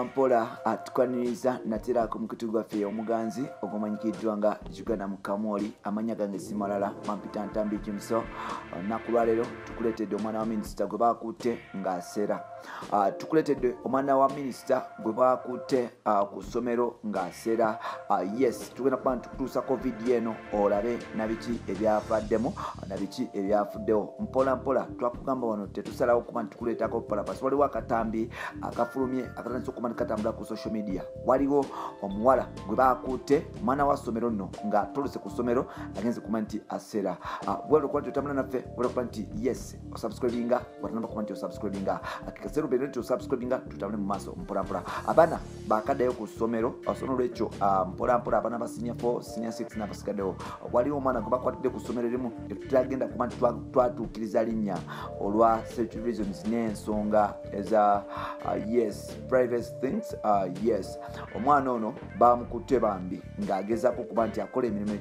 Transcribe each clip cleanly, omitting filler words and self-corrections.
mpola mpola atukaniriza naterako mukiti gwaffe omuganzi ogumanyikiddwa nga Uganda Mukamoli amanya gange simalala mampita ntambi kimso nakulwalero tukuletedde omwana wa minisita gwe bakutte ng'aseera tukuletedde omwana wa minisita gwe bakutte ku ssomero ng'aseera yes tugenda kuba ntukutuusa covid eno olabe nabiki ebyafaddemu nabiki ebyafuddewo mpola mpola twakugamba wano tetusalawo kuba ntukuleetako palapasi waliwo akatambi akafulumye akatandise okuba nikatambula ku social media waliwo omuwala gwe bakutte mwana wa ssomero nno nga toluse ku ssomero agenze kuba nti aseera bwero kuba nti otambula naffe bwero kuba nti yes osubscribinga watanamba kuba nti osubscribinga akikaseero bero nti osubscribinga tutambule mu maaso mpolampola abaana bakaddayo ku ssomero osono lwekyo mpolampola abaana ba senior 4 senior 6 n'abasigaddewo waliwo omwana gwe bakwatidde ku ssomero limu tetutagenda kuba nti twatuukiriza linnya olwa security reasons n'ensonga eza yes private things yes omwana ono bamukutte bambi ng'agezaako kuba nti akola emirimu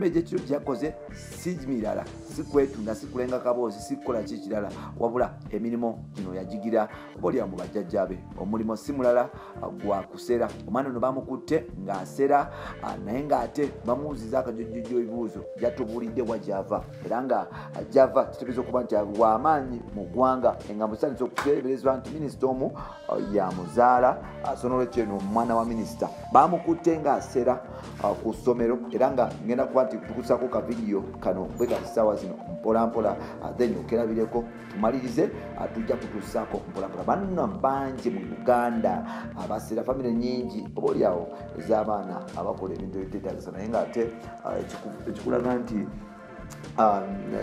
egyekiro gyakoze si mirala si kwetunda si kulenga kaboozi si kukola ki kirala wabula emirimu gino yagigira obaolyawo mu bajjajjabe omulimu si mulala gwa kuseera omwana ono bamukutte ng'aseera naye ng'ate bamuwuziza akajojjojo ebibuuzo gyatubuulidde wajava era nga java kitegeeza okuba nti wamaanyi mu ggwanga engambo zitandise okuteeberezebwa nti minisita omu yamuzaala sono lwekyeno omwana wa minisita bamukutte ng'aseera ku ssomero era nga ngenda kuba nti tukusako ka vidiyo kano bwekati ssaawa zino mpolampola then okerabireko tumalirize tujja kutuusaako mpolampola banna bangi mu Uganda abaseera famire nyingi oba olyawo ez'abaana abakola ebintu ebiteetaagisa naye ng'ate ekikulaga nti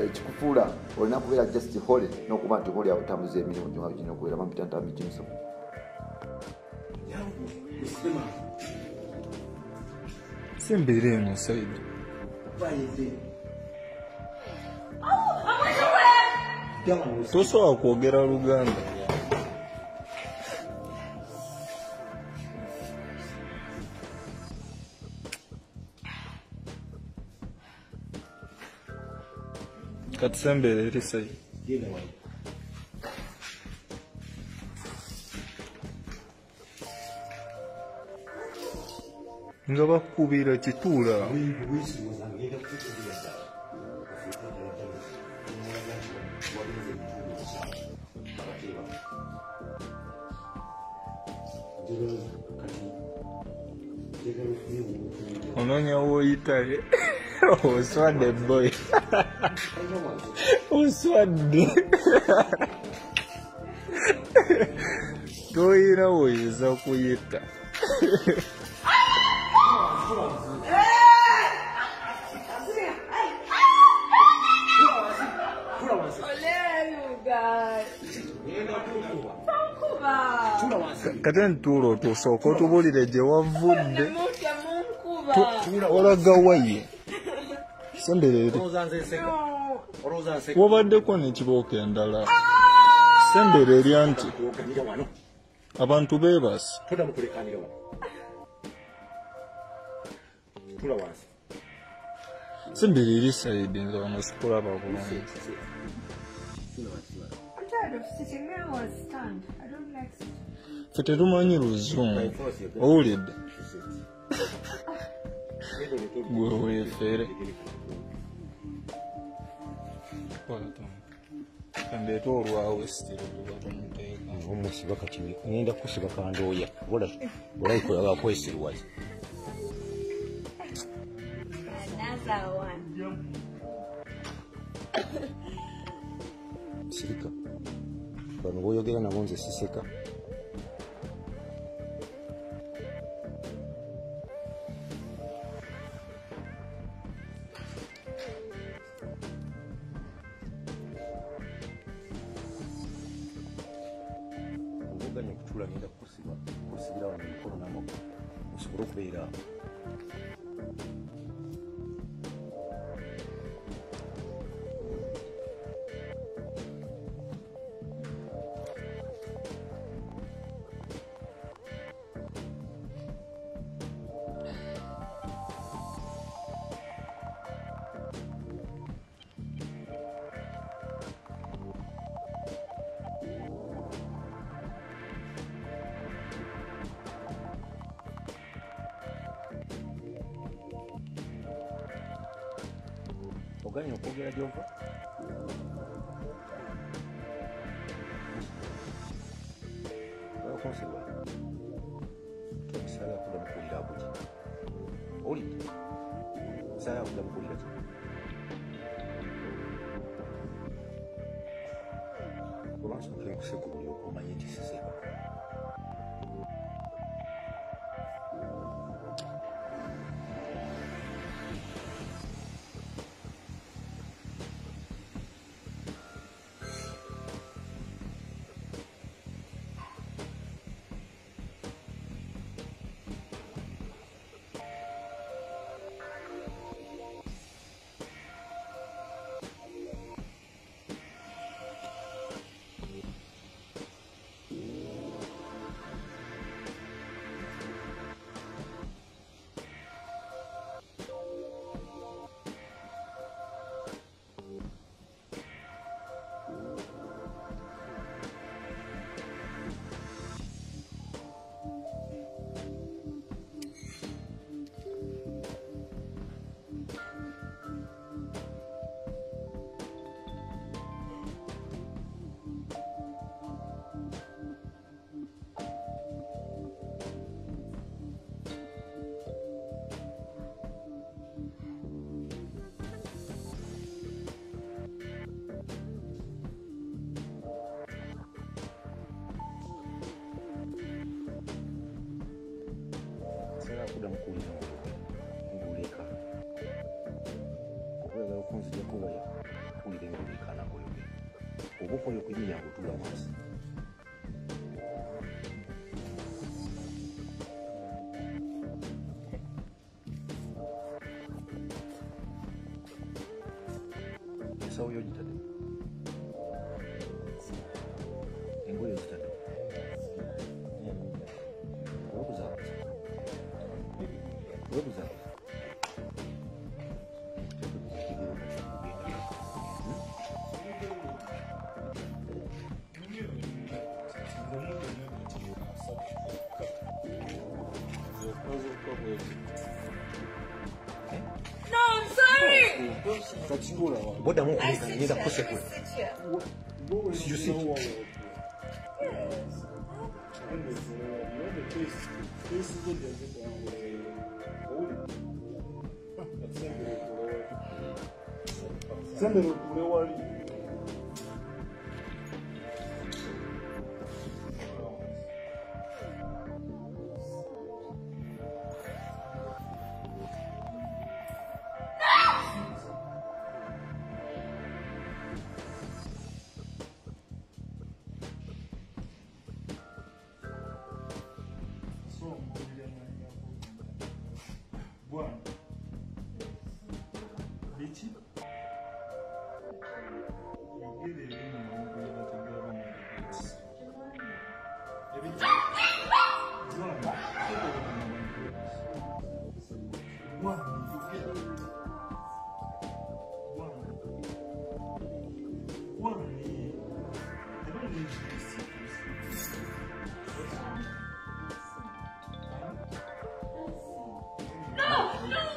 ekikufuula olina kubeera just hole n'okuba nti olyawo otambuza emirimu gyo nga bigina okubeera mampita ntambi kimso sembere eno saidi tosobola kwogera Luganda kati sembere eri saidi nga bakubira kituula onoonya woyitaye oswadde boy oswadde toyina woyinza kuyita kate ntuula otusooka otubulire gye wavudde olaga waye semberere wabaddeko nekibooka endala sembere erya nti abantu beebasi sembere eri saidi nze wano sikulaba bulungi ffe tetumanyi luzungu owulidde gwe weefere kandeeta olwawe sitirubatumuteeka omusiba kati ngenda kusiba kandooya olaikoyaga kwesirwazi sirika bano boyogera nabo nze siseka oganya okutula ngenda kusigira wano emikono n'amagulu osobole okubeera oganya okwogera gyova bakonserwa tomisala kuda mukulira abuki olidde sala kuda mukulira ki olwansooka enkusekubuli okumanya nti siseka kuda mukulira nguleka okwegala okunzijako waya kulira enguleka nakoyoge oba okoyo kuyinya ngutula wansi esawo yo gitadde engoye zitadde What was that? No, I'm sorry! What the hell? I need a pussy. You see? Sembere kule wali. Bwana. Bichi.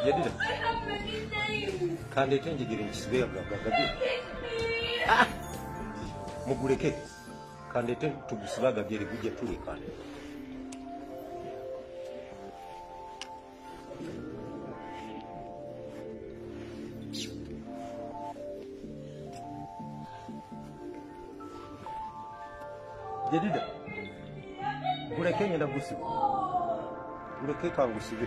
Yadida. I have many names. Kandi etenjegere nkisibe agagagade. Muguleke. Kandi ete tugusibe agagere gujja tuleka. Yadida. Guleke ngenda gusibe. Guleke kangusibe.